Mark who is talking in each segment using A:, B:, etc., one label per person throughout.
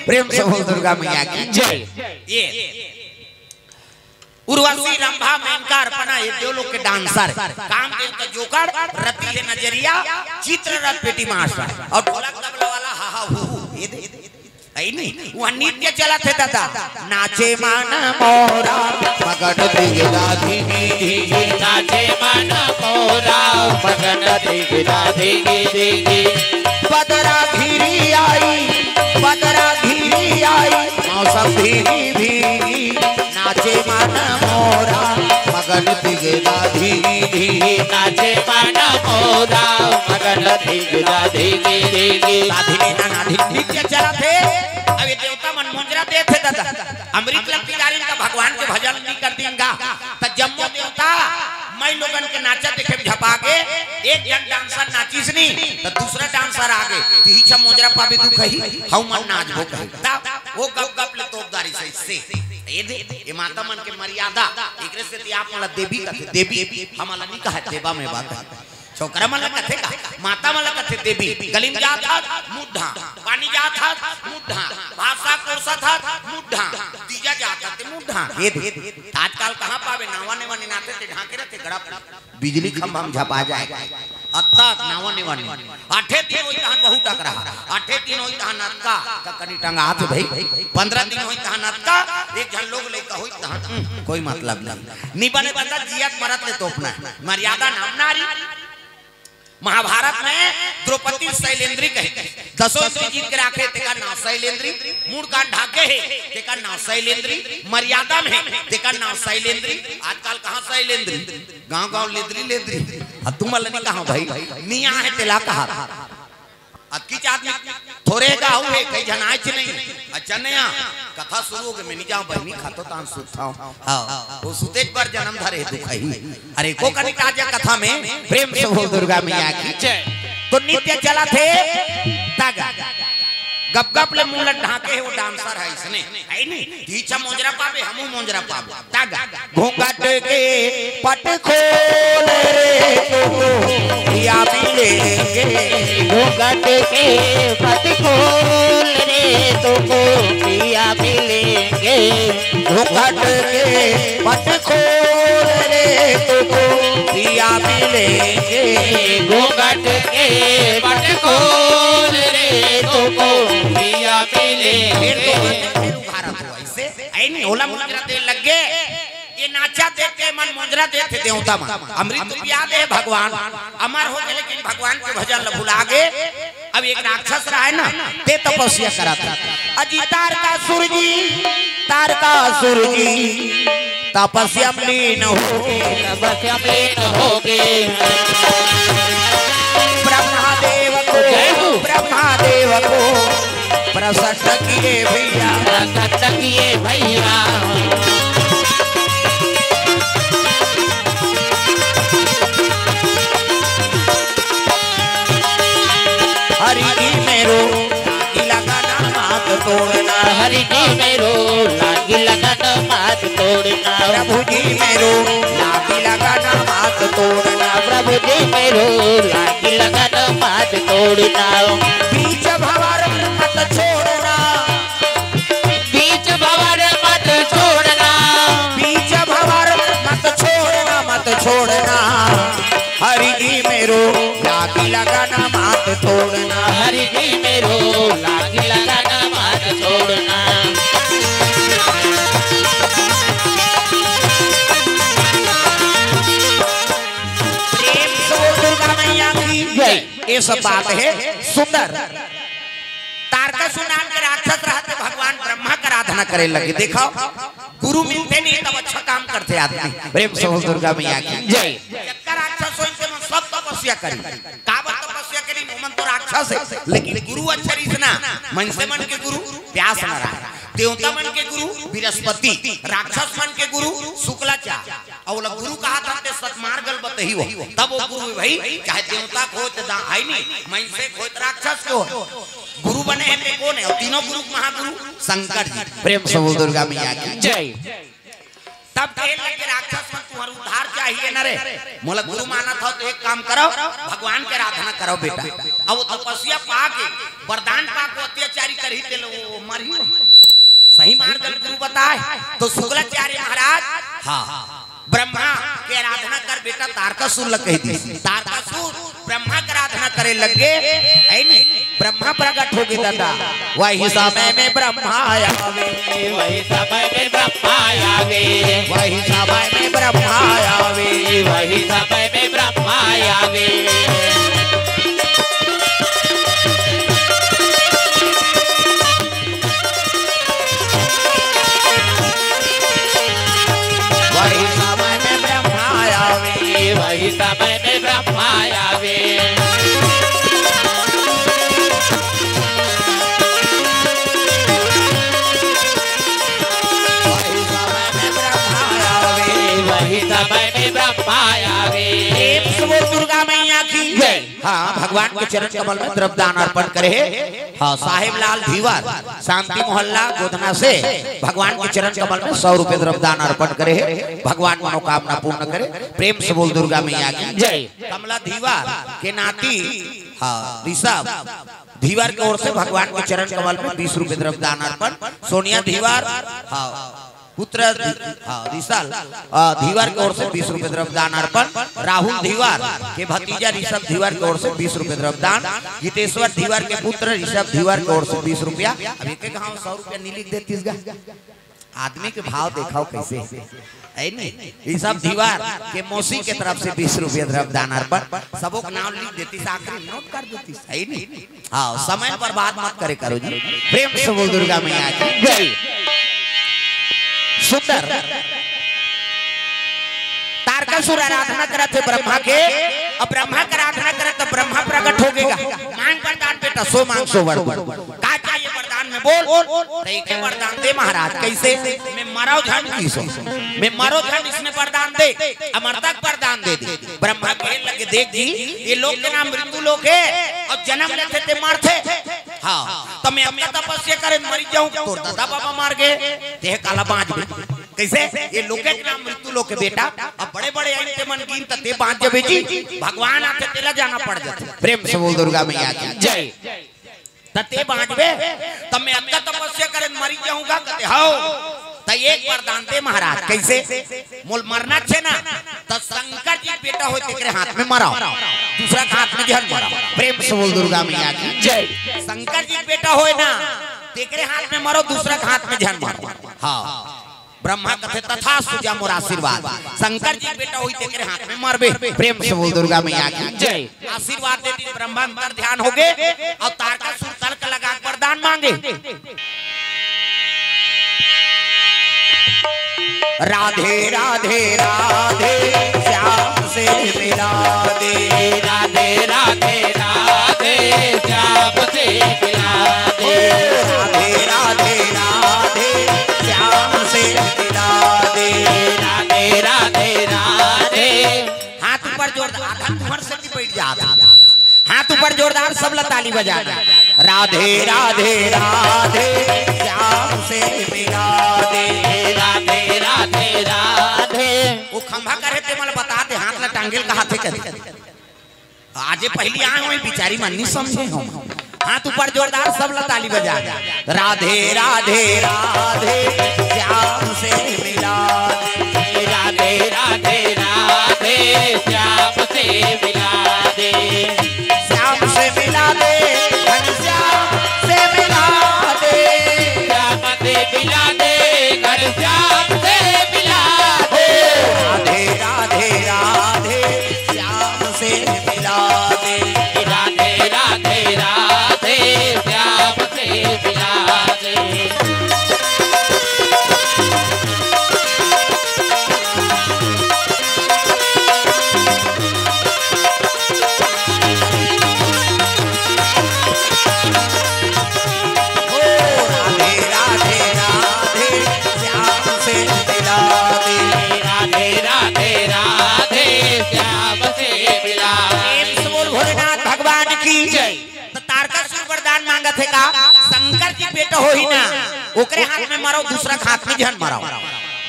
A: प्रेम से बोल दुर्गा मैया की जय। ये उर्वशी रंभा मेनका अर्पणा ये जो लोग के डांसर कामदेव का जोकर रति है नजरिया चित्ररथ पेटी मास्टर और ढोलक तबला वाला हा हा हु ये नहीं वो नृत्य चला थे दादा नाचे माना मोरा मगन दिगदा धीगी नाचे माना मोरा मगन दिगदा धीगी बदरा घिरी आई मौसम भीगी भीगी नाचे माना मोरा मगन दिगदा धीगी नाचे माना मोरा मगन दिगदा धीगी नृत्य चला थे। अब ये देवता मन मुंजरा दे थे दादा अमृत लक्ष्मी गारी का भगवान के भजन नहीं कर देंगा तो जम्मू देवता मैं लोगन के नाचा देखे झपा के एक जन डांसर नाचिस नहीं तो दूसरा डांसर आगे पीछे मुंजरा पाबे तू कही हम मन नाच भो कही वो गप गप ले तोपदारी से इससे ये माता मन के मर्यादा एकरे से आप मला देवी का देवी हमला नहीं कहा देवा में बात छोकरा मला कथे का माता मला कथे देवी गलिम जा था मुद्धा पानी जा था मुद्धा भाषा कोर्सा था मुद्धा तीजा जाता थे मुद्धा ये आजकल कहां पावे नावाने वाने नाते थे ढाके रहते गड़ा बिजली खंभा में झपा जाएगा अत्ता नावाने वाने आठे दिन होई तहन बहुत टक रहा आठे दिन होई तहन अत्ता का कनी टंगा हाथ भाई 15 दिन होई तहन अत्ता एक जन लोग लेके होई तहन कोई मतलब नहीं नी बने बंदा जियत मरत ले तोपना मर्यादा नाम नारी महाभारत में द्रौपदी शैलेंद्री कहे दसों स्त्री जीत के राखे तेका नाम शैलेंद्री मूड का ढाके है तेका नाम शैलेंद्री मर्यादा में तेका नाम शैलेंद्री आजकल कहां शैलेंद्री गांव गांव लेद्री लेद्री अब तुम नहीं कहां भाई मियां है तेला कहा अतकीच आदमी थोड़े गाँव है कई जनाच नहीं अच्छा नया कथा शुरू हो गई मैं नहीं जाऊं बहनी खातो तान सुता हूं हां वो सुते पर जन्म धरे दुखई अरे को कनी काजा कथा में प्रेम से बोल दुर्गा मैया की जय। तो नित्य चला थे तागा गप गप ले मुंह ढाके है वो डांसर है इसने है नहीं पीछे मोंजरा पावे हमू मोंजरा पावे तागा घूंघट के पट खोल रे पिया मिलेंगे घूंघट के पट खोल रे तुमको पिया मिलेंगे घूंघट के पट खोल रे तुमको पिया मिलेंगे घूंघट के पट खोल रे तुमको पिया मिलेंगे भारत हो ऐसे ऐ नहीं होला मुंजरा दे लग गए ये नाचा देख के मन मुंजरा दे थे देवता मन अमृत पिया दे भगवान अमर हो गए लेकिन भगवान के भजन ल भुला गए। अब एक राक्षस रहा है ना ते तपस्या करा था अजी तार का सूरजी तपस्या में लीन होगे ब्रह्मादेव को प्रसन्न किए भैया हरि जी मेरो लगाना मात तोड़ना हरि जी मेरो लागी लगाना मात तोड़ना प्रभु जी मेरो लागी लगाना मात तोड़ना प्रभु जी मेरो लागी लगाना मात तोड़ना बीच भंवर मत छोड़ना बीच भंवर मत छोड़ना बीच भंवर मत छोड़ना हरि जी मेरो लागी लगाना मात तोड़ना हरि जी मेरो लागी लगाना मात छोड़ना। प्रेम से दुर्गा मैया की जय। ये सब बात है सुंदर तारकासुर नाम के राक्षस रहते भगवान ब्रह्मा का आराधना करे लगे देखो गुरु मिलते नहीं तब अच्छा काम करते आदमी प्रेम से दुर्गा मैया की जय। राक्षस सब तपस्या करी काबर तपस्या करी मोमन तो राक्षस है लेकिन गुरु अच्छा रीसना मन से मन के गुरु प्यास न रहा देवता मन के गुरु बृहस्पति राक्षस मन के गुरु शुक्लाचार्य और गुरु कहा था ते सतमार्गल बतही हो तब वो गुरु भाई चाहे देवता खोत दा आई नहीं मन से खोत राक्षस को गुरु बने हैं ते कौन है और तीनों गुरु महागुरु शंकर जी प्रेम से दुर्गा मैया की जय। तब खेल लगे राक्षस तुम्हारा उद्धार चाहिए ना रे। मोला गुरु माना था तो एक काम करो, भगवान के आराधना करो बेटा। अब वो तपस्या पाके वरदान पाके अत्याचारी कर ही तेल वो मर ही सही मान कर गुरु बताए तो शुक्राचार्य महाराज हाँ ब्रह्मा के आराधना कर बेटा। तारकासुर लग कही दी, तारकासुर ब्रह्मा की आराधना करे लगे है नहीं, ब्रह्मा प्रकट हो गए दादा। वही समय में ब्रह्मा आवे,
B: वही समय में ब्रह्मा आवे,
A: वही समय में ब्रह्मा आवे,
B: वही समय में ब्रह्मा आवे।
A: वही समय में ब्रह्मा आवे,
B: वही समय में ब्रह्मा आवे।
A: वही समय में ब्रह्मा आवे,
B: वही समय में ब्रह्मा आवे।
A: वो दुर्गा मैया की हाँ भगवान के चरण कमल में द्रव्यदान अर्पण करे। हाँ साहिब लाल धीवर शांति मोहल्ला गोधना से भगवान के चरण कमल में 100 रुपए द्रव्यदान अर्पण करे। भगवान मनोकामना पूर्ण करे। प्रेम से बोल दुर्गा मैया की जय। कमला धीवर के नाती हाँ ऋषभ धीवर की ओर से भगवान के चरण कमल में 20 रुपए द्रव्यदान अर्पण। सोनिया धीवर हाँ पुत्र ऋषभ धीवर की ओर से 20 रुपए द्रव्यदान अर्पण। राहुल धीवर के भतीजा ऋषभ धीवर की ओर से 20 रुपए द्रव्यदान। गीतेश्वर धीवर के पुत्र ऋषभ धीवर की ओर से 20 रुपया। अब एक एक 100 रुपया नहीं लिख देती आदमी के भाव देखाओ कैसे है नहीं। ऋषभ धीवर के मौसी के तरफ से 20 रुपया द्रव्यदान अर्पण। सबों का नाम लिख देती, आखिरी नोट कर देती है नहीं। हाँ समय पर बात मत करे करो जी। प्रेम से बोल दुर्गा मैया की जय। सुंदर तारकासुर आराधना करते ब्रह्मा के। अब ब्रह्मा की आराधना करे तो ब्रह्मा प्रकट हो गएगा। मांग वरदान बेटा, सो मांग सो वर का चाहिए वरदान में बोल। ठीक है वरदान दे महाराज। कैसे? मैं मरो झन किसो, मैं मरो झन इसने वरदान दे, अमरता का वरदान दे दे। ब्रह्मा कहने लगे देख जी ये लोग के नाम मृत्यु लोग है और जन्म लेते थे मरते। हाँ तो मैं अपना तपस्या करे मर जाऊं तो दादा बाबा मार गए ते काला बांझ में। कैसे? ये लोग के नाम मृत्यु लोग के बेटा। अब बड़े बड़े आते मन गिन तते बांझ जबे जी भगवान आते तेला जाना पड़ जाते। प्रेम से बोल दुर्गा मैया की जय। तते बांझबे तब मैं अपना तपस्या करे मर जाऊंगा कहते हाओ तो एक वरदान दे महाराज। कैसे? मोल मरना छे ना तो शंकर जी बेटा हो तेरे हाथ में मराओ, दूसरा हाथ में जहर मराओ। प्रेम से बोल दुर्गा मैया की जय। शंकर जी बेटा हो ना तेरे हाथ में मरो, दूसरा हाथ में जहर मारो। हाँ ब्रह्मा कथे तथा सुजा मोर आशीर्वाद। शंकर जी बेटा हुई तेरे हाथ में मरबे। प्रेम से बोल दुर्गा मैया की जय। आशीर्वाद देती ब्रह्मा अंतर ध्यान हो गए और तारकासुर तर्क लगा वरदान मांगे। राधे राधे राधे श्याम से मिला दे,
B: राधे राधे राधे श्याम से मिला दे,
A: राधे राधे राधे श्याम से मिला दे,
B: राधे राधे राधे।
A: हाथ ऊपर जोरदार, आधा तुम्हारे से बैठ जा, हाथ ऊपर जोरदार सब ताली बजा दे। राधे राधे राधे श्याम से मिला दे,
B: राधे राधे राधे।
A: वो खंभा करे ते मला बता दे हाथ ला टांगेल का हाथे करे। आज पहली आए हुए बिचारी मन नहीं समझे हो। हाथ ऊपर जोरदार सब ताली बजा। राधे राधे राधे श्याम से मिला दे,
B: राधे राधे राधे श्याम से मिला दे,
A: श्याम से मिला दे, घनश्याम से मिला दे,
B: श्याम से मिला दे, घनश्याम से मिला दे।
A: राधे राधे राधे श्याम से मिला दे,
B: राधे राधे राधे श्याम से मिला दे।
A: शंकर जी बेटा हो ही ना ओकरे हाथ में मारो, दूसरा हाथ में जहन मारो।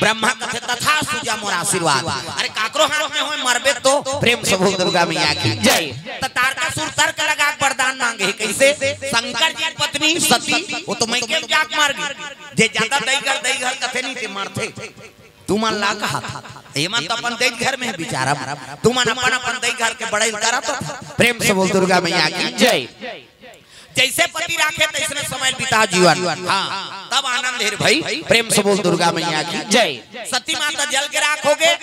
A: ब्रह्मा कथे तथा सुजा मोर आशीर्वाद। अरे काकरो हाथ में हो मरबे तो प्रेम से बोल दुर्गा मैया की जय। तो तारकासुर तर्क लगा वरदान मांगे कैसे? शंकर जी पत्नी सती वो तो मैं के जाक मार गई जे ज्यादा दई घर कथे नहीं ते मारथे। तू मन ला कहा था हेमंत तो अपन दई घर में है बेचारा, तू मन अपन दई घर के बड़ाई करा तो प्रेम से बोल दुर्गा मैया की जय। जैसे पति राखे तैसने समय बिता जीवन। हाँ तब आनंद है भाई प्रेम से बोल दुर्गा मैया की जय। सती माता जल के राख हो गए,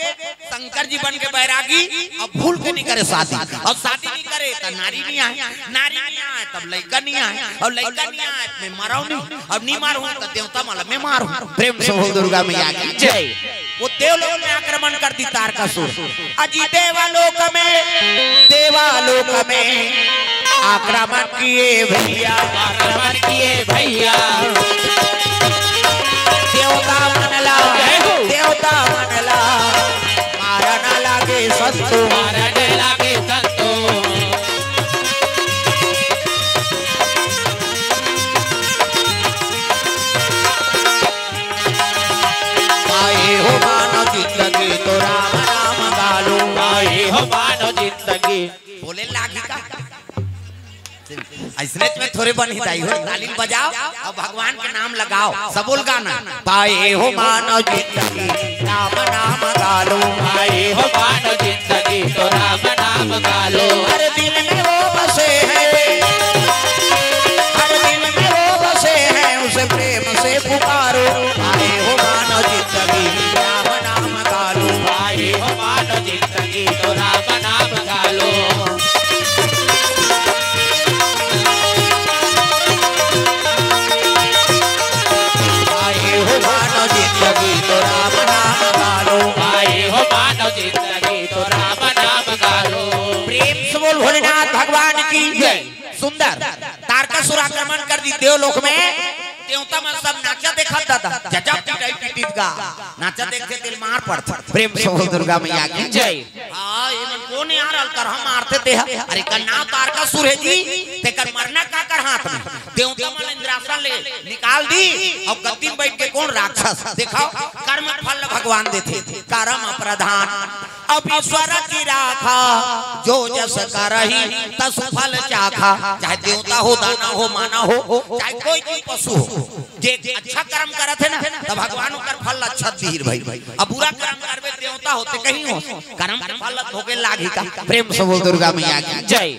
A: शंकर जी बन के बैरागी। अब भूल के नहीं करे शादी, और शादी नहीं करे तो नारी नहीं आए, नारी नहीं आए तब लड़का नहीं आए, और लड़का नहीं आए मैं मारू नहीं, अब नहीं मारू तो देवता माला मैं मारू। प्रेम से बोल दुर्गा मैया की जय। वो देवलोक में आक्रमण कर दी तारकासुर। अजी देवालोक में आक्रमण किए भैया,
B: आक्रमण किए भैया।
A: देवता मनला मारा ना लागे संतो,
B: मारने लागे संतो।
A: आए हो मानव जिंदगी तो राम नाम गालो,
B: आए हो मानो जिंदगी।
A: बोले लागी का ऐसने में थोड़े बनी दाई हो, ताली बजाओ और भगवान के नाम लगाओ, सबोल गाना। पाए हो मानव जिंदगी राम नाम गालो,
B: आए हो मानो जिंदगी तो राम नाम गालो।
A: हर दिल में वो बसे हैं, हर दिल में वो बसे हैं, उसे प्रेम से पुकारो। आए हो मानव जिंदगी राम नाम गालो,
B: आए हो मानो जिंदगी तो राम नाम गालो।
A: जिंदगी तो राम नाम गालो,
B: आए हो मानो जिंदगी तो राम नाम गालो।
A: प्रेम से बोल भोलेनाथ भगवान की जय। सुंदर तारकासुर आक्रमण कर दी देवलोक में। देवता में सब नाचा देखा था, जजब टिटिट का नाचा देखते दिल मार पड़ता। प्रेम से बोल दुर्गा मैया की जय। हां ये मन कौन यार अलकर हम मारते थे। अरे का नाम तारकासुर है जी, ते कर मरना का कर हाथ में। देवता मन इंद्रासन ले निकाल दी, अब गद्दी बैठ के कौन राक्षस दिखाओ। कर्म फल भगवान देते, कर्म प्रधान अब ईश्वर की राखा, जो जस करही तस फल चाखा। चाहे देवता हो, दाना हो, माना हो, चाहे कोई भी पशु हो, जे अच्छा कर्म करत है ना तो भगवान कर फल अच्छा दीर भाई। अब बुरा कर्म करबे देवता होते कहीं हो, कर्म फल होके लागी का। प्रेम से बोल दुर्गा मैया की जय।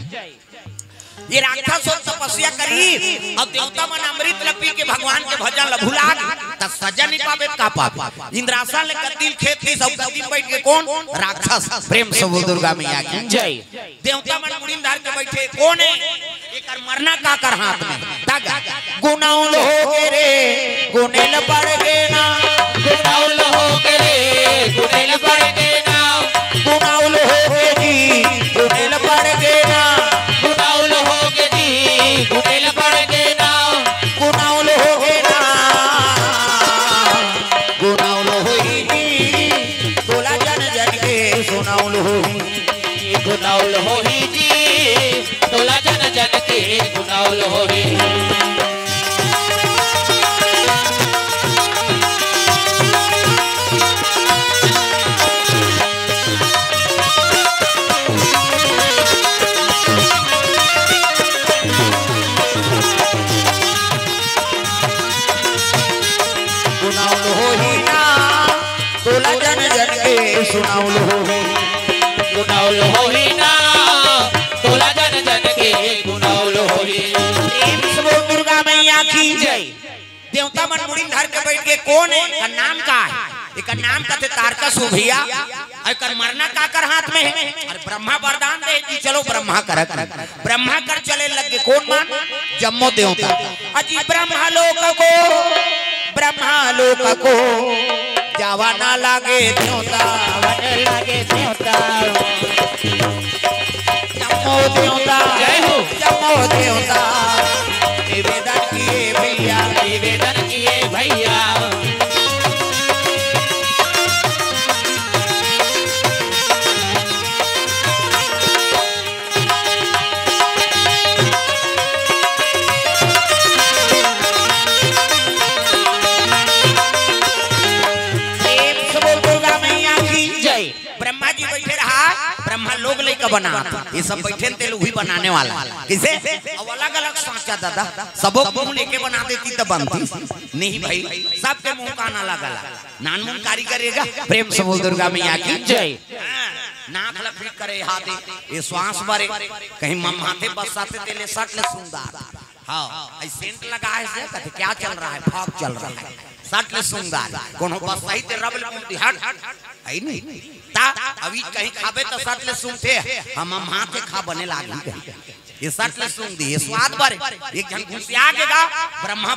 A: ये राक्षस तपस्या करी और देवता मन अमृत लपी के भगवान के भजन भुला त सजा नहीं पावे का पाप। इंद्रासन ले कतिल खेत की सब कतिल बैठ के कौन राक्षस। प्रेम से बोल दुर्गा मैया की जय। देवता मन मुड़ीन धार के बैठे कौन है, एकर मरना का कर हाथ में दागा। गुनाउल हो के रे गुनेल पड़ गे ना,
B: गुनाउल हो के रे गुनेल पड़ गे ना,
A: गुनाउल हो के जी गुनेल पड़ गे ना,
B: गुनाउल हो के जी गुनेल पड़ गे ना,
A: गुनाउल हो गे ना, गुनाउल होई जी तोला जन जन के सुनाउल होई,
B: गुनाउल होई जी तोला जन जन के गुनाउल होई।
A: तोला जन जन के सुनाउल होई,
B: गुनाउल होई ना तोला जन जन के गुनाउल होई।
A: प्रेम से बोल दुर्गा मैया की जय। देवता मन मुड़ीन धर के बैठ के कौन है, का नाम का है, एक नाम का थे तारकासुर भैया। और मरना का कर हाथ में है। अरे ब्रह्मा वरदान दे जी चलो ब्रह्मा कर, ब्रह्मा कर चले लगे कौन मान जम्मो देवता। अजी ब्रह्मा लोक को जावा ना लागे देवता,
B: लागे देवता
A: जम्मो देवता
B: जय हो,
A: जम्मो देवता निवेदन किए भैया,
B: निवेदन किए भैया।
A: प्रेम का बना था। ये सब बैठे थे लोग ही बनाने वाला किसे अब अलग अलग सांचा दादा सबो मुंह लेके बना देती तो बनती नहीं भाई, सबके मुंह का अलग अलग नान मुंह कारीगरेगा। प्रेम से बोल दुर्गा मैया की जय। नाक लकड़ी करे हाथे ये श्वास भरे कहीं माथे बसाते तेले सट ले सुंदर। हाँ सेंट लगा है से कहते क्या चल रहा है, फॉग चल रहा है, सट ले सुंदर कोनो बस सही ते रब ले मुंडी हट आई नहीं ता अभी कहीं खाबे तो सट ले सुनते हम हाथे खा बने लागी कहीं ये सट ले सुन दी ये स्वाद भरे एक जन घुसिया के गा ब्रह्मा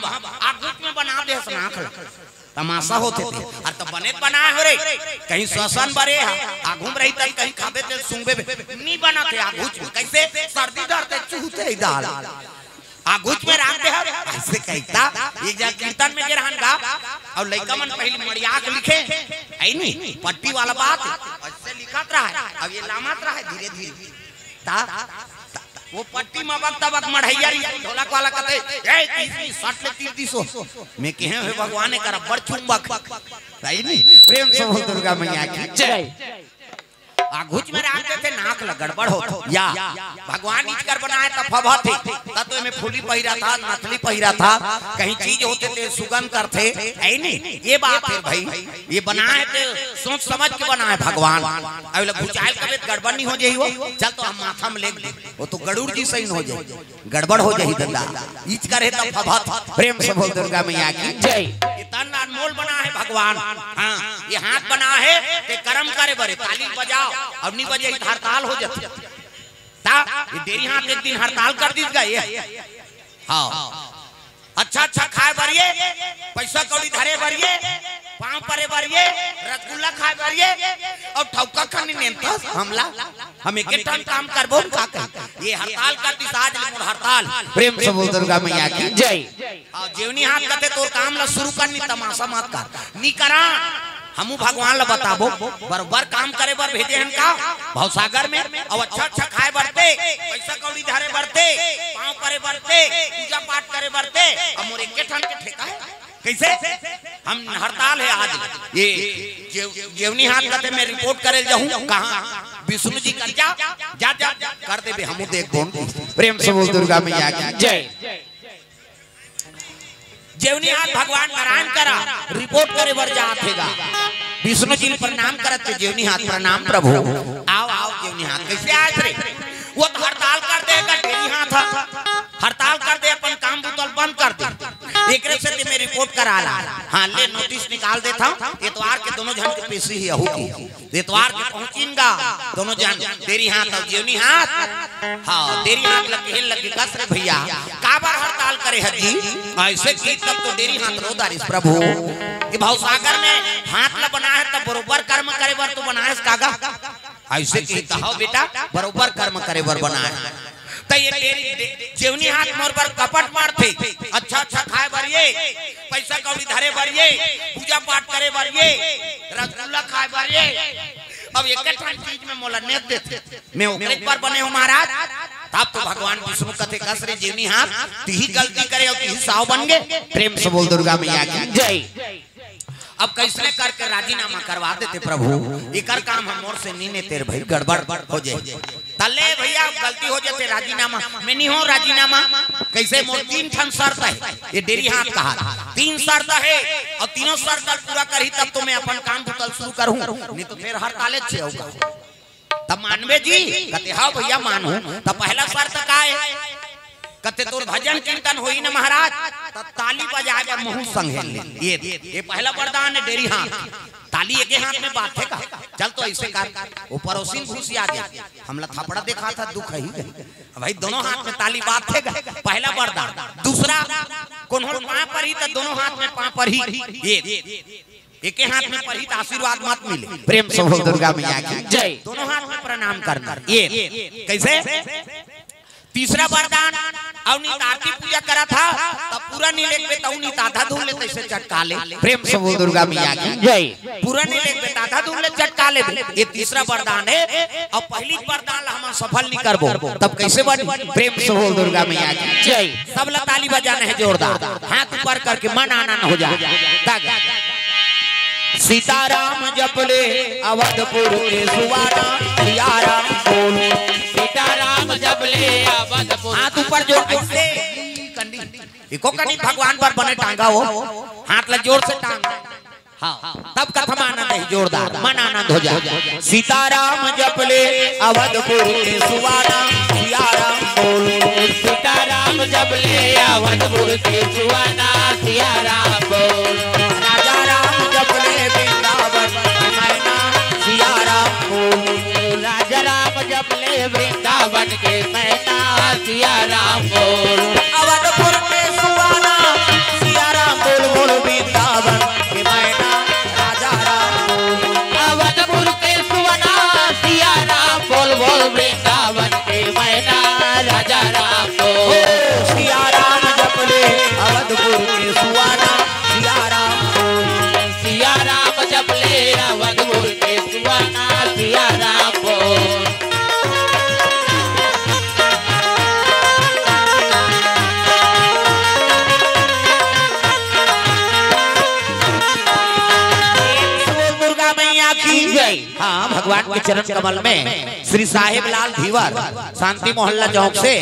A: आगुत में बना दे सनाख तमाशा होते थे और तो बने बनाए हो रे कहीं श्वसन बरे आ घूम रही तक कहीं खाबे ते सुंबे नहीं बनाते आगुच में कैसे सर्दी डरते चूहते दाल आगुच में राख दे ऐसे कहता एक जगह कीर्तन में गिरहन गा और लइका मन पहले मड़ियाक लिखे आई नहीं पट्टी वाला बात ऐसे लिखत रहा है अब ये लामत रहा है धीरे धीरे ता वो पट्टी में वक्त तक मढ़ैया ढोलक वाला कहते ए तीसरी सट ले तीर दिसो मैं कहे हे भगवान कर बड़ चुंबक सही नहीं। प्रेम से बोल दुर्गा मैया की जय। आगुच में राखते थे नाक ल गड़बड़ हो या भगवान नीच कर बनाए तब फवा थे तत्व में फूली पहिरा था नथली पहिरा था कहीं चीज होते थे सुगंध करते ऐ नहीं ये बात है भाई ये बनाए थे सोच समझ के बनाए भगवान। अब भुचाल कभी गड़बड़ नहीं हो जाई वो चल तो हम माथा में ले वो तो गरुड़ जी सही हो जाए गड़बड़ हो जाई धंधा नीच करे तब फवा। प्रेम से बोल दुर्गा मैया की जय। इतना अनमोल बना है भगवान। हाँ ये हाथ बना है ते कर्म करे बरे ताली बजाओ अब नहीं बजे हड़ताल हो जाती ता ये देरी हाथ एक दिन हड़ताल कर दी गई। हाँ अच्छा अच्छा खाए बरिए पैसा कौड़ी धरे बरिए पांव परे बरिए रसगुल्ला खाए बरिए और ठौका खाने नेता हमला हम एक टन काम करबो का ये हड़ताल कर दी आज मोर हड़ताल। प्रेम से बोल दुर्गा मैया की जय। और जेवनी हाथ करते तोर काम ला शुरू करनी तमाशा मत कर नी करा हमू भगवान ला बताबो बराबर काम करे बर भेजे हन का भवसागर में और अच्छा अच्छा खाए बरते पैसा कौड़ी धरे बरते पांव करे बरते पूजा पाठ करे बरते अब मोर एक ठन के ठेका है कैसे हम हड़ताल है आज ये जेवनी हाथ करते मैं रिपोर्ट करे जाऊं कहां विष्णु जी कर जा जा जा कर दे हमू देख कौन। प्रेम से बोल दुर्गा मैया की जय। जेवनी हाथ भगवान नारायण करा रिपोर्ट करे बर जातेगा विष्णु जी प्रणाम करते जेवनी हाथ प्रणाम प्रभु आओ आओ जेवनी हाथ कैसे आज रे वो तो हड़ताल कर देगा डेरी हाथ हड़ताल कर दे अपन काम बुतल बंद कर दे एक से मैं रिपोर्ट करा ला। हाँ ले नोटिस निकाल देता हूँ इतवार के दोनों जन के पेशी ही होगी इतवार के पहुंचीगा दोनों जन तेरी हाथ और जेवनी हाथ। हाँ तेरी हाथ लगे लगे कस रे भैया का बार हड़ताल करे हजी ऐसे की तब तो तेरी हाथ रोदारिस प्रभु ये भवसागर में हाथ ला बना है तब बरोबर कर्म करे बर तो बना है कागा ऐसे की हो बेटा बरोबर कर्म करे बर बना है तो ये तेरी जेवनी हाथ मोर पर कपट मारते अच्छा अच्छा खाए बरिए पैसा कौड़ी धरे बरिए पूजा पाठ करे बरिए रसगुल्ला खाए बरिए अब एक चीज में मोला नेत देते मैं ओकरे पर बने हूं महाराज तब तो भगवान विष्णु कथे कसरे जेवनी हाथ तीही गलती करे और तीही साव बन गए। प्रेम से बोल दुर्गा मैया की जय। अब कैसे करके राजीनामा करवा देते प्रभु इकर काम हम और से नीने तेरे भाई गड़बड़ हो जाए तले भैया गलती हो जाते राजीनामा मैं नहीं हूँ राजीनामा कैसे मोर 3 ठन शर्त है ये डेरी हाथ कहा 3 शर्त है और तीनों शर्त पूरा करी तब तो मैं अपन काम बुतल शुरू करूँ नहीं तो फिर हड़ताल छे होगा तब मानवे जी कहते हाँ भैया मानू तब पहला शर्त का है कहते तोर भजन कीर्तन होई न महाराज तब ताली बजाए बर मुंह संग ये पहला वरदान है डेरी हाथ ताली एक हाथ में बात है का चल तो ऐसे कर वो पड़ोसी घुसी आ गया हमला थपड़ा देखा था दुख ही भाई दोनों हाथ में ताली बात है पहला वरदान। दूसरा कौन पांव पर ही तो दोनों हाथ में पांव पर ही ये एक हाथ में पर ही तो आशीर्वाद मत मिले। प्रेम से बोल दुर्गा मैया की जय। दोनों हाथ में प्रणाम करना ये कैसे। तीसरा वरदान अवनीत आरती पूजा करा था तब पूरा नहीं लेक बेटा अवनीत आधा धूल ले तैसे चटका ले। प्रेम से बोल दुर्गा मैया की जय। पूरा नहीं लेक बेटा आधा धूल ले चटका ले ये तीसरा वरदान है और पहली वरदान हम सफल नहीं करबो तब कैसे बनी। प्रेम से बोल दुर्गा मैया की जय। सब ला ताली बजाना है जोरदार हाथ ऊपर करके मन आनंद हो जाए सीताराम जपले अवधपुर के सुवाना सियाराम बोल।
B: सीताराम जपले अवधपुर।
A: हाथ ऊपर जोड़ ऐसे इको कनी भगवान पर बने टांगा हो, हाथ ला जोर से टांग। हाँ तब कथम आनंद है जोरदार, मन आनंद हो जाए। सीताराम जपले अवधपुर के सुवाना सियाराम बोल।
B: सीताराम जपले अवधपुर के सुवाना सियाराम बोल।
A: राजा राम जपले वृंदावन मैना सियाराम बोल।
B: राजा राम जपले वृंदावन के मैना सियाराम बोल।
A: अवधपुर के सुवाना सियाराम बोल बोल वृंदावन के मैना राजा राम बोल।
B: अवधपुर के सुवाना सियाराम बोल बोल वृंदावन के मैना राजा राम बोल।
A: सियाराम जपले अवधपुर के सुवाना सियाराम बोल।
B: सियाराम जपले अवधपुर के सुवाना सियाराम बोल।
A: हाँ भगवान के चरण कमल में श्री साहिब लाल धीवर शांति मोहल्ला चौक से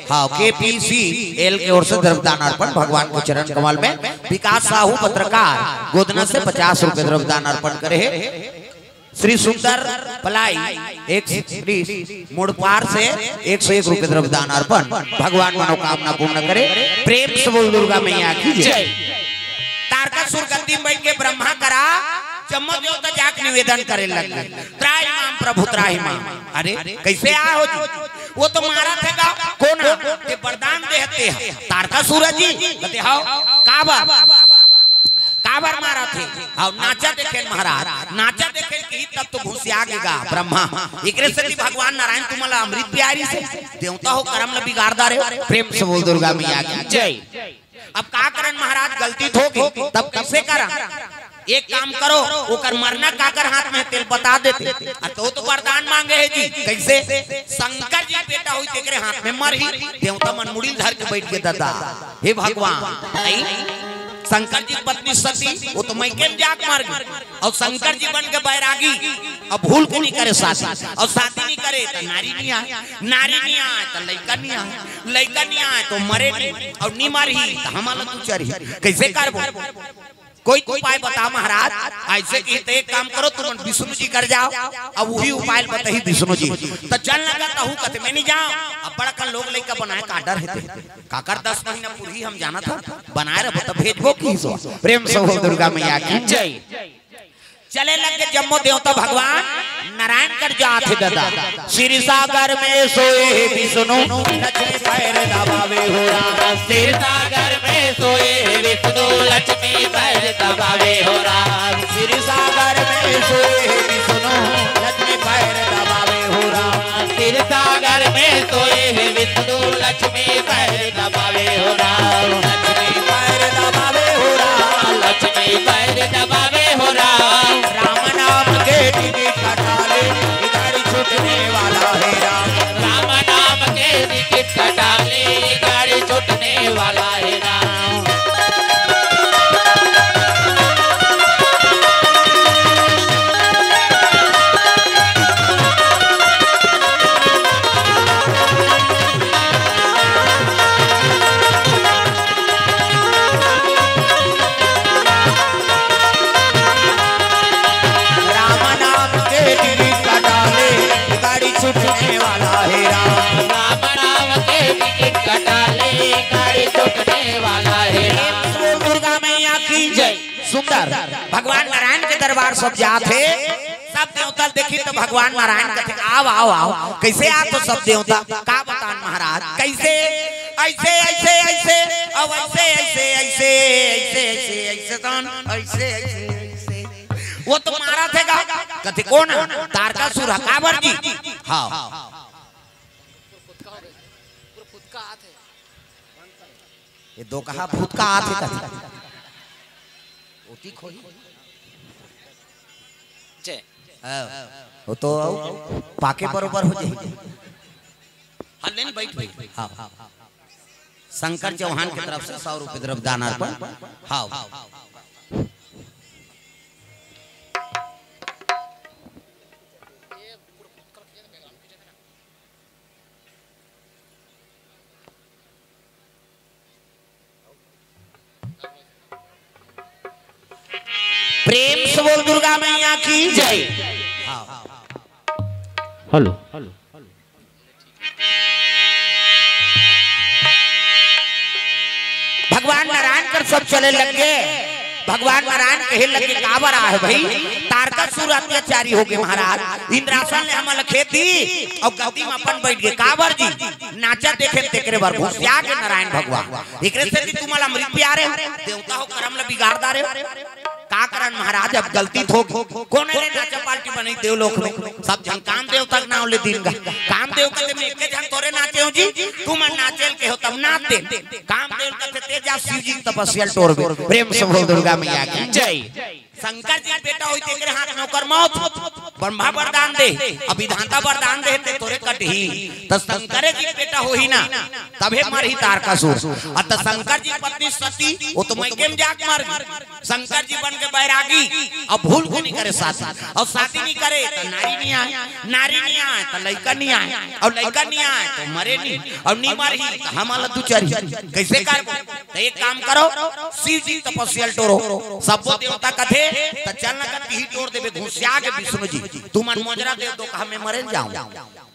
A: हाँ KPCL की ओर से द्रव्यदान अर्पण भगवान के चरण कमल में। विकास साहू पत्रकार गोदना से 50 रुपए द्रव्यदान अर्पण करे। श्री सुंदर पलाई एक श्री मुड़पार से 101 रुपए द्रव्यदान अर्पण। भगवान मनोकामना पूर्ण करे। प्रेम से बोल दुर्गा मैया की जय। तारकासुर गद्दी में बैठ के ब्रह्मा करा चम्मच देवता जाक निवेदन करे लगे त्राहि माम प्रभु त्राहि माम। अरे कैसे आ हो जी? वो तो मारा थे का कौन ते वरदान देते हैं तारकासुर जी कहते हां काबर मारा थे। हां नाचा देखे महाराज, नाचा देखे की तब तो घुसिया गेगा ब्रह्मा। एकरे से भगवान नारायण तुम्हाला अमृत प्यारी से देवता हो कर्म ल बिगाड़दा रे। प्रेम से बोल दुर्गा मैया की जय। अब का करन महाराज गलती होगी तब कैसे करा? एक काम करो ओकर मरना काकर हाथ में तेल बता देते तो वरदान मांगे है जी। कैसे? शंकर जी बेटा हुई तेरे हाथ में मर ही देवता मन मुड़ी धर के बैठ के दादा हे भगवान नहीं शंकर जी पत्नी सती वो तो मैं के जाक मार गई और शंकर जी बन के बैरागी अब भूल के नहीं करे शादी और शादी नहीं करे तो नारी नहीं आए, नारी नहीं आए तो लड़का नहीं आए, लड़का नहीं आए तो मरे नहीं और नहीं मारी तो हमारा तू चरी। कैसे करबो? कोई उपाय बता महाराज। ऐसे की तो एक काम करो तुम विष्णु जी कर जाओ। अब वही उपाय बताई विष्णु जी तो चल लगा कहूँ कहते मैं नहीं जाऊँ। अब बड़ा कल लोग लड़का बनाए का डर है काकर 10 महीना पूरी हम जाना था बनाए रहो तो भेजबो की। प्रेम से हो दुर्गा मैया की जय। चले लगे जम्मो देवता भगवान नारायण कर जाते दादा। श्री सागर में सोए विष्णु लक्ष्मी पैर दबावे हो राम।
B: श्री सागर में सोए विष्णु लक्ष्मी पैर दबावे हो राम।
A: श्री सागर में सोए विष्णु लक्ष्मी पैर दबावे हो राम।
B: श्री सागर में सोए विष्णु लक्ष्मी पैर दबावे हो राम।
A: लक्ष्मी पैर दबावे हो राम।
B: लक्ष्मी पैर दबावे हो राम।
A: राम नाम के टिकट कटाले गाड़ी छूटने वाला है राम।
B: राम नाम के टिकट कटाले गाड़ी छूटने वाला है राम।
A: छूटने वाला है राम।
B: राम नाम के टिकट कटाले गाड़ी छूटने वाला है राम।
A: दुर्गा मैया की जय। सुंदर भगवान नारायण के दरबार सब जाते सब देवता देखी तो भगवान नारायण कहते आओ आओ आओ। कैसे आ तो सब देवता का बतान महाराज कैसे? ऐसे ऐसे ऐसे अब ऐसे ऐसे ऐसे ऐसे ऐसे ऐसे ऐसे ऐसे वो तो मारा थे कहते कौन? तारकासुर काबर जी। हाँ ये दो कहा भूत का आते कहते वो तो पाके बरोबर हो जाएगी। हाँ शंकर चौहान की तरफ से 100 रुपए द्रव्यदान अर्पण। हाँ प्रेम से बोल दुर्गा मैया की जय।
B: हेलो
A: भगवान नारायण कर सब चले लगे। भगवान नारायण कहे लगे काबर आ है भाई, तारकासुर अत्याचारी हो गए महाराज। इंद्रासन ने हमल खेती और गद्दी में अपन बैठ गए। काबर जी नाचा देखे तेकरे बार घुसिया के नारायण भगवान एकरे से कि तुम्हारा मृत्यु प्यारे देवता हो करम ल बिगाड़ दारे का करन महाराज। अब गलती थो कौन रे नाचा पार्टी बनी देवलोक में सब जन काम देव तक नाव ले दिन का काम देव कहते में एक जन तोरे नाचे हो जी तुम नाचेल के हो तब नाच दे काम देव कहते तेजा शिव जी तपस्या तोड़ बे। प्रेम से बोल दुर्गा मैया की जय। शंकर जी बेटा होई तेरे हाथ नौकर मौत ब्रह्मा वरदान दे अभिधाता वरदान दे ते तोरे कटही त शंकर जी बेटा होई ना तबे मरही तारकासुर। अत शंकर जी पत्नी सती वो तो मैं केम जाक मार शंकर जी बन के बैरागी अब भूल को नहीं करे शादी और शादी नहीं करे तो नारी नहीं आए, नारी नहीं आए तो लड़का नहीं आए और लड़का नहीं आए तो मरे नहीं और नहीं मरही तो हमारा दुचरी कैसे कर। तो एक काम करो शिव जी तपस्या टोरो सब देवता कथे तो चलना करती ही तोड़ देवे घुसिया के विष्णु जी तुम मोजरा दे दो हमें मरे जाऊं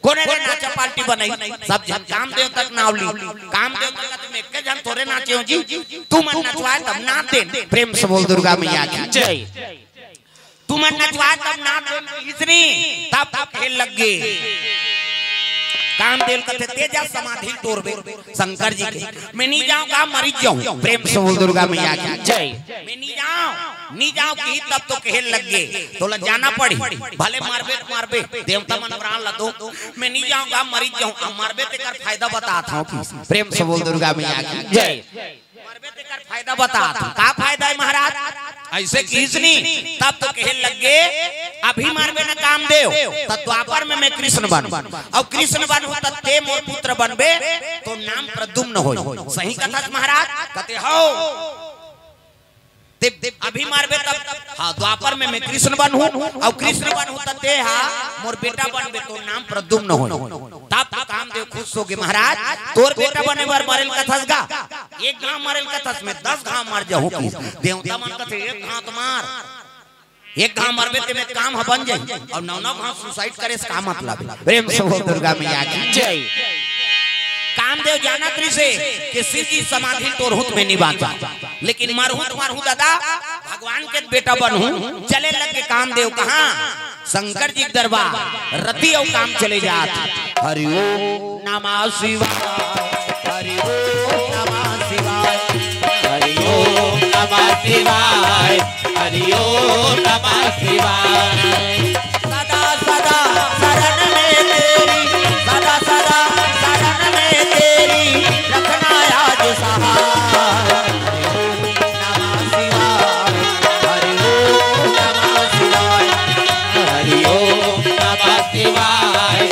A: कोने रे नाचा पार्टी बनाई सब जन काम देव तक नावली काम देव तक में एक जन तोरे नाचे हो जी तुम नचवाए तब नाच दे। प्रेम से बोल दुर्गा मैया की जय। तुम नचवाए तब नाच दे इतनी तब खेल लग गए। काम देव कथे तेजा समाधि तोड़बे शंकर जी के मैं नहीं जाऊंगा मरी जाऊं। प्रेम से बोल दुर्गा मैया की जय। मैं नहीं जाऊं की तब तो कहल लग गए तो ल जाना पड़ी भले मारबे देवता मन प्राण ला दो मैं नहीं जाऊंगा मरी जाऊं मारबे ते कर फायदा बताता हूं। प्रेम से बोल दुर्गा मैया की जय। मारबे ते कर फायदा बताता हूं का फायदा है महाराज ऐसे खींचनी तब तो कहल लग गए अभी मारबे ना काम देव तब द्वापर में मैं कृष्ण बन और कृष्ण बन तब ते मोर पुत्र बनबे तो नाम प्रद्युम्न हो। सही कथा महाराज कहते हो अभी मारबे तब हाँ द्वापर में मैं कृष्ण बन हूँ और कृष्ण बन हूँ तब ते हाँ मोर बेटा बनबे तो नाम प्रद्युम्न हो। तब तो काम देव खुश हो गए महाराज तोर बेटा बने बार मरल कथस गा एक घाव मरल कथस में 10 घाव मर जाऊं देवता मन कथे एक घाव तो मार एक घाव मरबे ते में काम बन जाए और 9 घाव सुसाइड करे का मतलब। प्रेम से बोल दुर्गा मैया की जय। कामदेव जाना से कि शिव जी समाधि तोड़हुत में नहीं बांधा लेकिन मरहू दादा भगवान के बेटा बनहू चले लग के कामदेव कहाँ शंकर जी दरबार रति और काम चले जात। हरि ओम नमः शिवाय हरि ओम नमः शिवाय
B: हरि ओम नमः शिवाय हरि ओम नमः शिवाय।
A: सदा सदा शरण में तेरी सदा सदा शरण में तेरी रखना याद सहाय। हरि ओम नमः शिवाय
B: हरि ओम नमः शिवाय हरि ओम नमः शिवाय।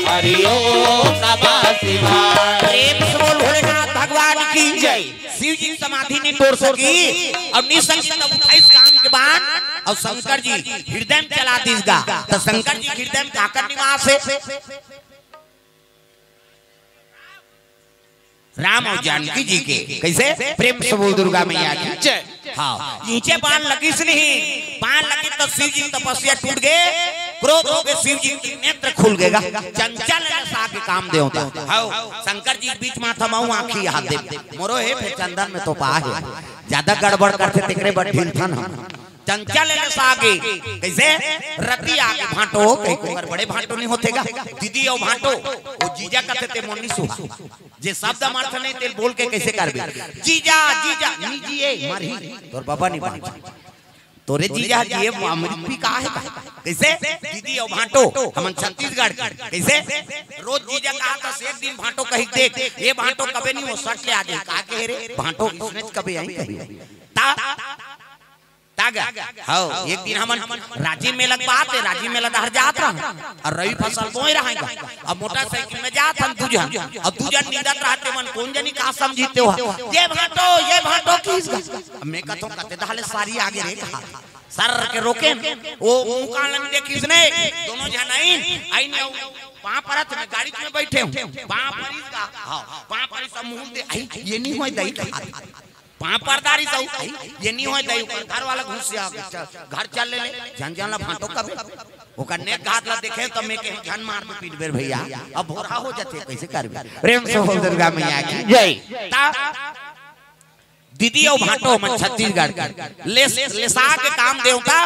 B: हरि ओम नमः शिवाय।
A: प्रेम से बोल भोलेनाथ भगवान की जय। शिव जी समाधि नहीं तोड़ सकी और निसंग उठाइस काम के बाद और शंकर जी हृदय में चला दीसगा तो शंकर जी हृदय में काकर निवास है राम और जानकी जी के कैसे। प्रेम से बोल दुर्गा मैया की जय। हाँ नीचे बाण लगी से नहीं बाण लगी तो शिव जी तपस्या टूट गए क्रोध हो गए शिव जी की नेत्र खुल गएगा चंचल सा के काम दे होता हाउ शंकर जी बीच माथा माऊ आंखी हाथ दे मोरो है फिर चंदन में तो पा है ज्यादा गड़बड़ करते तिकरे बड़ ढील था ना चंचल आगे कैसे रति आगे भांटो कहीं बड़े भांटो नहीं होतेगा दीदी और भांटो वो जीजा कहते थे मोनी सुहा जे शब्द अर्थ नहीं तेल बोल के कैसे करबे जीजा जीजा नीजिए मरही तोर बाबा नहीं बांट तोरे जीजा जी ये अमृत भी कहा है कैसे दीदी और भांटो हमन छत्तीसगढ़ कैसे रोज जीजा कहा था एक दिन भांटो कही देख ये भांटो कभी नहीं वो सट ले आगे कहा के रे भांटो इसने कभी आई कभी ता तागा हां एक दिन हमन राजी मेला बात है राजी मेला हर जात रहा और रवि फसल बोई रहेगा अब मोटरसाइकिल में जात हम दूजन अब दूजन नींदत रहते मन कौन जनी का समझीते हो ये भांटो किस मैं कहतो कहते दहले सारी आगे रे कहा सर के रोके वो मुकान में देखी इसने दोनों जन आइन वहां परत में गाड़ी में बैठे हूं वहां पर इसका हां वहां पर सब मुंह दे ये नहीं होय दई वहां परदारी सब ये नहीं होय दई घर वाला घुस घर चल ले जन जन ला भांटो कबे ओकर नेक घात ला देखे त मैं के जन मार दे पीट बेर भैया अब भोरा हो जाते कैसे करबे प्रेम से बोल दुर्गा मैया की जय ता दीदी और भांटो मन छत्तीसगढ़ लेसा के काम देवता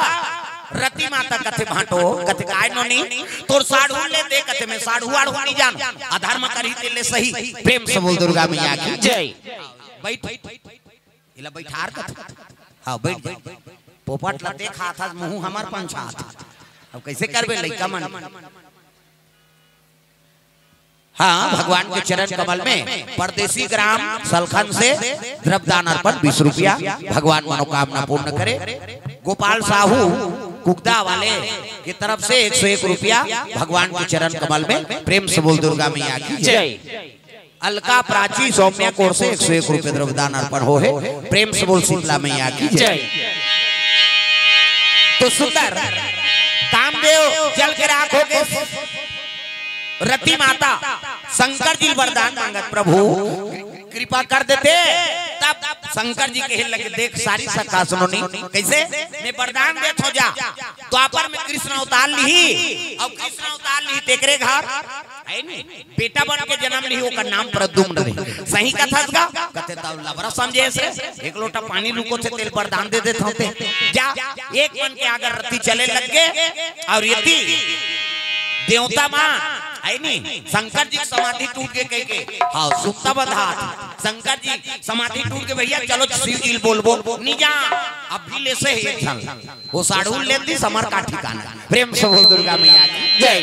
A: रति माता कथे भांटो कथे काय नो नहीं तोर साढ़ू ले दे कथे मैं साढ़ू आड़ू नहीं जान अधर्म करी ते ले सही प्रेम से बोल दुर्गा मैया की जय बैठ इला बैठार कथे हां बैठ पोपट ला देखा था मुंह हमार पंचात अब कैसे करबे लइका मन हाँ भगवान के चरण कमल में परदेसी ग्राम सलखन से द्रव्यदान अर्पण 20 रुपया भगवान मनोकामना पूर्ण करे। गोपाल साहू कुकदा वाले की तरफ से 101 रुपया भगवान के चरण कमल में प्रेम से बोल दुर्गा मैया की जय। अलका प्राची सौम्या कोर से 101 रुपये द्रव्यदान अर्पण हो है प्रेम से बोल शीतला मैया की जय। तो सुंदर कामदेव जल के राख हो गए रति माता शंकर जी वरदान मांगत प्रभु कृपा कर देते तब शंकर जी के लगे देख सारी सखा सुनोनी कैसे मैं वरदान देत हो जा द्वापर में कृष्ण अवतार ली और कृष्ण अवतार ली तेकरे घर है नहीं बेटा बन के जन्म ली ओकर नाम प्रद्युम्न रही सही कथा का कहते तब लबरा समझे से एक लोटा पानी रुको थे तेल वरदान दे देते होते जा एक मन के अगर रति चले लग गए और यदि देवता मां है नहीं शंकर जी समाधि टूट के कह के हाँ सुप्ता बंधा शंकर जी समाधि टूट के भैया चलो शिव जी बोल नहीं जा अब भी ले से वो साढ़ू लेती समर का ठिकाना प्रेम से बोल दुर्गा मैया की जय।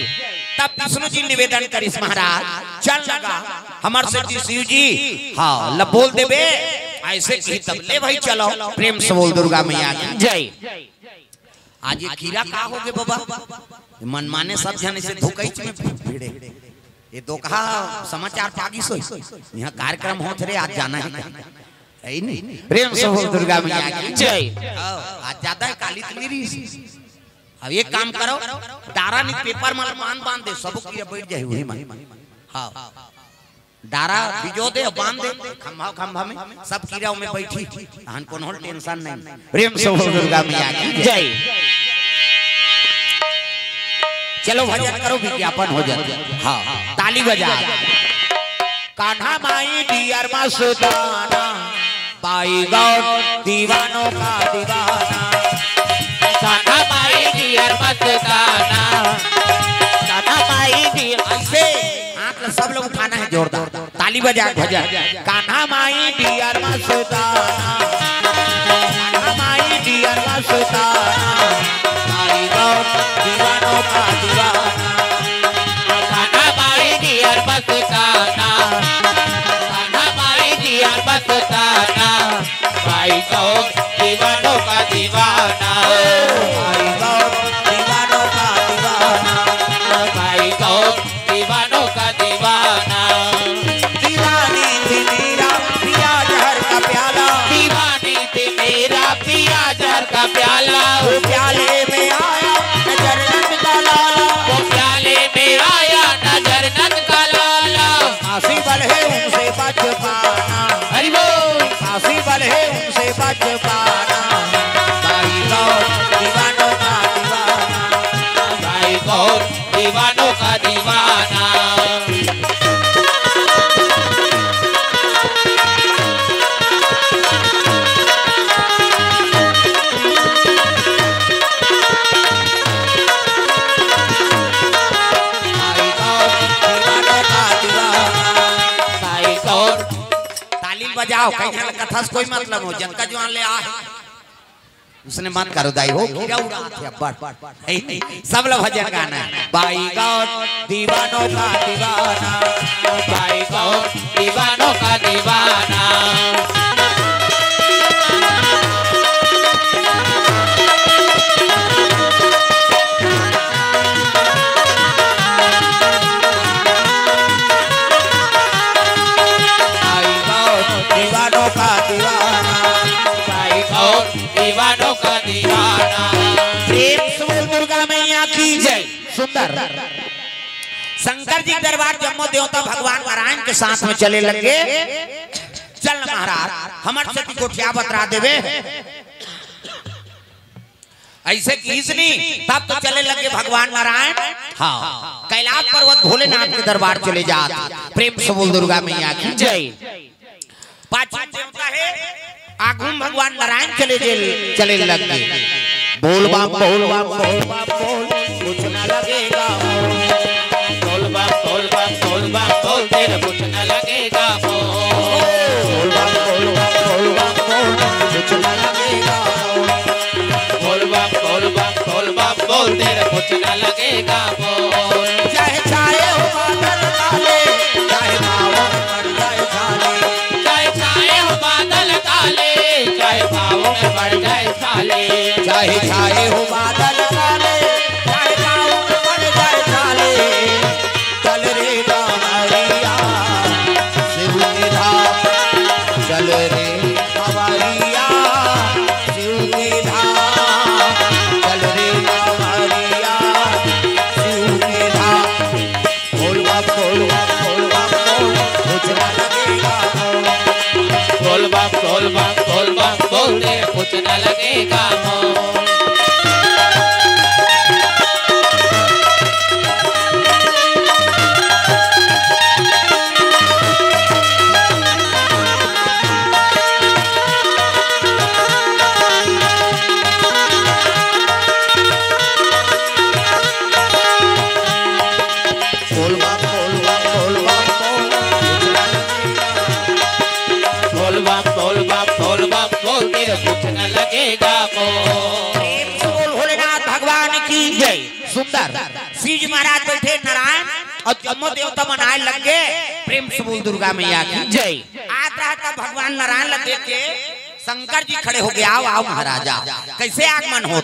A: तब विष्णु जी निवेदन करिस महाराज चल लगा हमार से जी शिव जी हाँ लब बोल देवे ऐसे की तब ले भाई चलो प्रेम से बोल दुर्गा मैया की जय। आज ये कीड़ा का हो गए बाबा मन माने सब जन से धोकैच में भिड़े ये दो कहा समाचार पागी सोई यहाँ कार्यक्रम होत रे आज जाना है नहीं प्रेम से बोल दुर्गा मैया की जय। आज ज्यादा है काली तमीरी अब एक काम करो डारा ने पेपर में मान बांध दे सब कीड़ा बैठ जाए वही में हां डारा बिजो दे बांध दे खंभा में सब कीड़ा में बैठी हन कोनो टेंशन नहीं प्रेम से बोल दुर्गा मैया की जय। चलो भजन करो विज्ञापन हो जाए हाँ ताली बजा कान्हा माई डियर मस्ताना बाई गौर दीवानों का दीवाना
B: कान्हा माई डियर मस्ताना कान्हा माई डियर
A: ऐसे हाथ सब लोग उठाना है जोरदार ताली बजा भजन कान्हा माई डियर मस्ताना कान्हा माई डियर मस्ताना बाई गौर दीवानों का दीवाना
B: कान्हा माई डियर मस्ताना कान्हा माई डियर मस्ताना भाई को दीवानों का दीवाना
A: बाई गौर दीवानों का दीवाना
B: भाई को दीवानों का दीवाना
A: दीवानी थी मेरा पिया जहर का प्याला
B: दीवानी थी मेरा पिया जहर का प्याला
A: वो प्याले में आया नजर नंद का लाला
B: वो प्याले में आया नजर नंद का लाला
A: फांसी बल है उनसे बच पाना
B: हरि बोल
A: फांसी बल है उनसे बच पाना भाई गौर दीवानों का दीवाना
B: भाई को दीवानों का दीवाना
A: बजाओ कहीं कथा से कोई मतलब हो जनका जवान ले आ उसने मन करो दाई हो कीड़ा उड़ाते अब्बड़ सब लोग भजन गाना बाई गौर दीवानों का दीवाना
B: भाई गौर दीवानों का दीवाना
A: दीवानों का दीवाना
B: भाई गौर दीवानों का दीवाना
A: प्रेम से दुर्गा मैया की जय। सुंदर शंकर जी दरबार जम्मो देवता भगवान नारायण के साथ में चले लगे। चल महाराज हमर से कोठिया बतरा देवे ऐसे कीसनी तब तो चले लगे भगवान नारायण। हाँ कैलाश पर्वत भोलेनाथ के दरबार चले जाते। प्रेम से बोल दुर्गा मैया की जय। पांचवा देवता है आगुम भगवान नारायण चले लगे। बोल बम बोल बम बोल बम बोल कुछ न लगेगा
B: बोल बम बोल बम बोल बम बोल तेरे कुछ न लगेगा
A: बोल बम बोल बम बोल बम बोल कुछ न लगेगा
B: बोल बम बोल बम बोल बम बोल तेरे कुछ न लगेगा
A: चाहे छाए हो बादल काले चाहे पावन पड़ जाए छाले
B: चाहे छाए हो बादल काले चाहे पाँव में पड़ जाए छाले
A: चाहे छाए हो बादल काले चाहे पावन पड़ जाए छाले चल रे कांवरिया शिव के धाम चल रे कांवरिया शिव के धाम चल रे कांवरिया शिव के धाम। बोल बम बोल बम बोल बम बोल कुछ न लगेगा
B: बोल बम बोल बम बोल बम बोल तेरे कुछ न लगेगा
A: बोल बम बोल बम बोल बम बोल कुछ न लगेगा
B: बोल बम बोल बम बोल बम बोल तेरे कुछ न लगेगा
A: प्रेम से बोल भोलेनाथ भगवान की जय। सुंदर शिव जी महाराज बैठे नारायण और जम्मो देवता मनाए लगे। प्रेम से बोल दुर्गा मैया की जय। आज रहता भगवान नारायण लगे के शंकर जी खड़े हो गए। आओ आओ महाराजा कैसे आगमन हो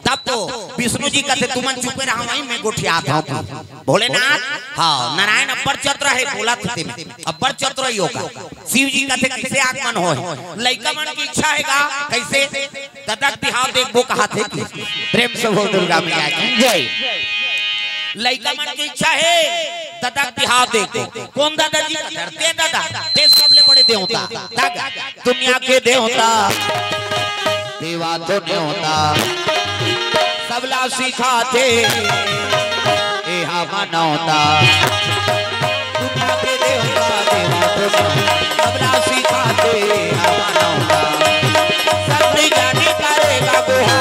A: तब तो विष्णु जी कहते तुमन चुपे रहा वहीं मैं गोठियाता हूँ। भोलेनाथ हाँ नारायण अब्बर चतुर है बोला थे में अब्बर चतुर ही होगा। शिव जी कहते कैसे आगमन हो लड़का मन की इच्छा हैगा कैसे तदक बिहाव देख वो कहा थे प्रेम से बोल दुर्गा मैया की जय। लड़का मन की इच्छा है दादा बिहाव देखो कौन दादाजी दे दादा दे सबले बड़े देवता दादा दुनिया के देवता देवा तो नहीं होता सबला सिखाते माना होता दुनिया के देवता देवा तो सबला सिखाते माना होता सब जाने करेगा गुहा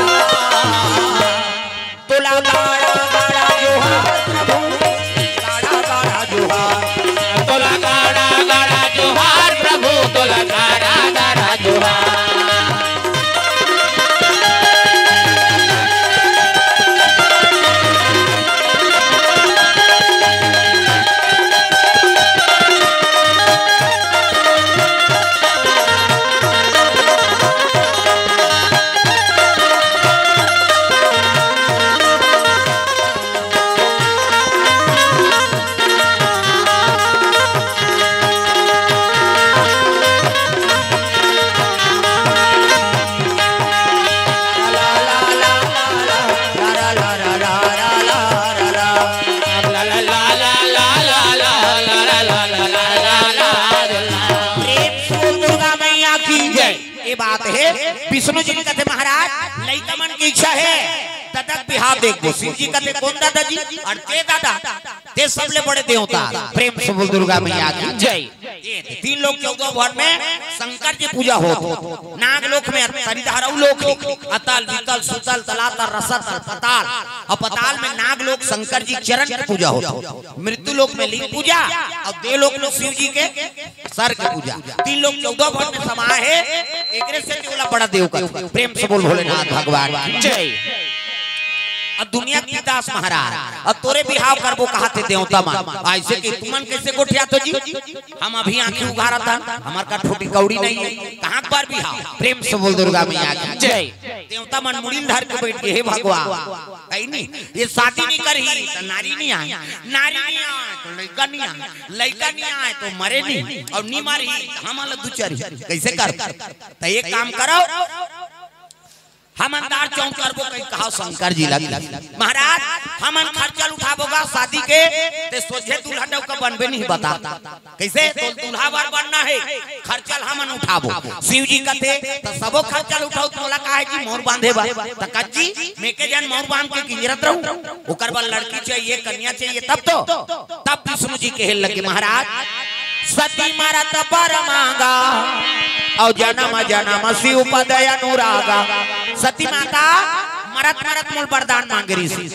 A: तुला गाड़ा गाड़ा जोहार
B: तोला गाड़ा गाड़ा जोहार प्रभु तोला गाड़ा गाड़ा जोहार
A: बात है विष्णु जी कहते महाराज लड़का मन की इच्छा है तदक बिहाव देखो शिव जी का ते कौन दादा जी और ते दादा ते सबले बड़े देवता प्रेम से बोल दुर्गा मैया की जय। 3 लोग 14 भर में शंकर जी पूजा हो नाग लोक में तरिधारऊ लोक अतल वितल सुतल तलातल रसतल पताल और पताल में नाग लोक शंकर जी चरण की पूजा हो मृत्यु लोक में लिंग पूजा और देव लोक में शिव जी के सर की पूजा 3 लोग 14 भर में समाये है एकरे से बोला बड़ा देव का प्रेम से बोल भोलेनाथ भगवान जय। अब दुनिया की दास महाराज अब तोरे बिहाव करबो कहते देवता मान ऐसे कि तुमन कैसे गोठिया तो जी हम अभी आंखें उघारा था हमार का छोटी कौड़ी नहीं है कहां पर बिहाव प्रेम से बोल दुर्गा मैया की जय। देवता मन मुड़ी धर के बैठ के हे भगवान कहीं नहीं ये शादी नहीं करी तो नारी नहीं आए नारी नहीं आए तो लड़का नहीं आए लड़का नहीं आए तो मरे नहीं और नहीं मारी हम अलग दुचरी कैसे कर तो एक काम करो हम अंदार चौंक करबो कहीं कहा शंकर जी लग महाराज हमन खर्चा उठाबोगा शादी के ते सोचे दूल्हा डव का बनबे नहीं बता कैसे तो दूल्हा बार बनना है खर्चल हमन उठाबो शिव जी का थे तो सबो खर्चल उठाओ तोला काहे जी मोर बांधे बा त कच्ची मेके जान मोर बांध के गिरत रहूं ओकर बाद लड़की चाहिए कन्या चाहिए तब विष्णु जी के हेल लगे महाराज सती मरत पर मांगा और जन्म जन्म शिव पद अनुरागा सती माता मरत मरत मूल वरदान मांग रही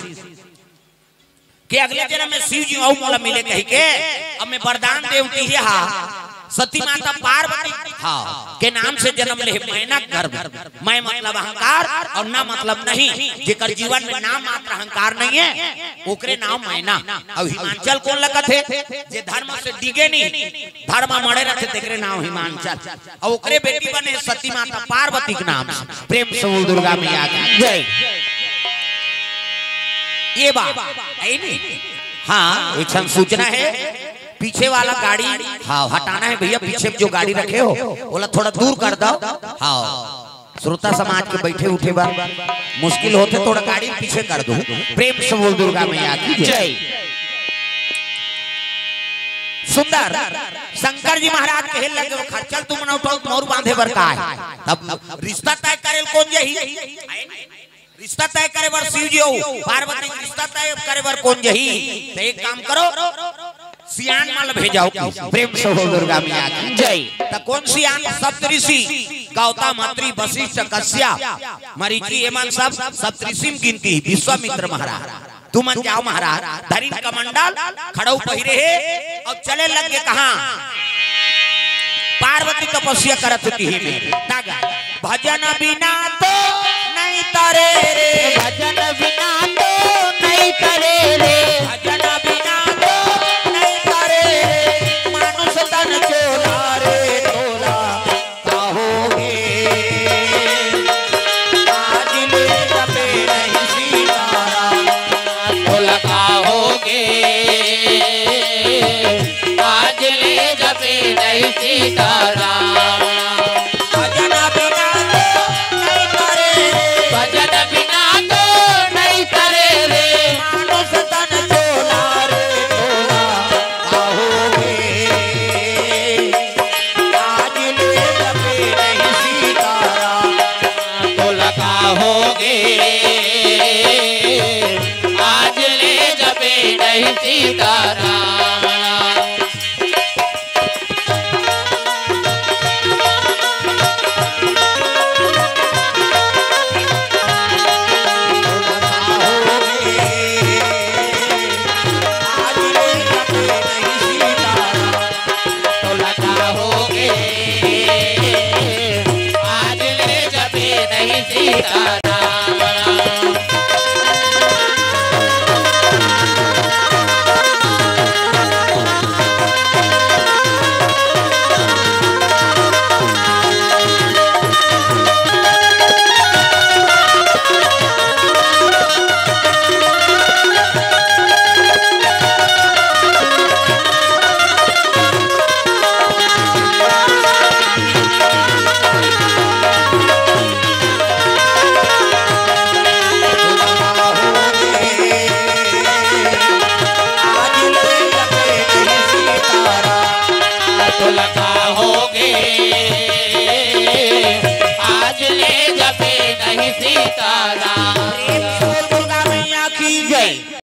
A: कि अगले जन्म में शिव जी और मोला मिले कही के अब मैं वरदान देवती है हा सती माता पार्वती हाँ के नाम से जन्म ले मैना गर्भ मैं मतलब अहंकार और ना मतलब नहीं जेकर जीवन में नाम मात्र अहंकार नहीं है ओकरे नाम मैना और हिमांचल कौन लगत है जे धर्म से डिगे नहीं धर्म मड़े रखे तेरे नाम हिमांचल और ओकरे बेटी बने सती माता पार्वती के नाम से प्रेम से बोल दुर्गा मैया की जय। ये बात है नहीं हाँ एक सूचना है पीछे वाला गाड़ी हाँ हटाना है भैया पीछे जो गाड़ी रखे हो बोला थोड़ा दूर कर दो हाँ श्रोता समाज के बैठे उठे बार मुश्किल होते थोड़ा गाड़ी पीछे कर दो प्रेम से बोल दुर्गा मैया की जय। सुंदर शंकर जी महाराज के हेल लगे खर्चल तुम न उठाओ मोर बांधे बर का है तब रिश्ता तय करे कौन जही रिश्ता तय करे बर शिव जी हो पार्वती रिश्ता तय करे बर कौन जही तो एक काम करो सियान माल भेजाओ प्रेम से बोल दुर्गा मैया की जय। तो कौन सियान सप्तऋषि गौतम अत्रि वशिष्ठ कश्यप मरीचि एमन सब सप्तऋषि गिनती विश्वामित्र महाराज तुम जाओ महाराज धरिन कमंडल खड़ऊ पहिरे है और चले लगे कहां पार्वती तपस्या करत थी में भजन बिना तो नहीं तरे रे
B: भजन बिना तो नहीं तरे रे
A: भजन बिना तो नहीं तरे रे मानुष तन चोला रे तोला कहोगे आज ले जपे नहीं सीतारा
B: तोला कहोगे आज ले जपे नहीं सीतारा सीताराम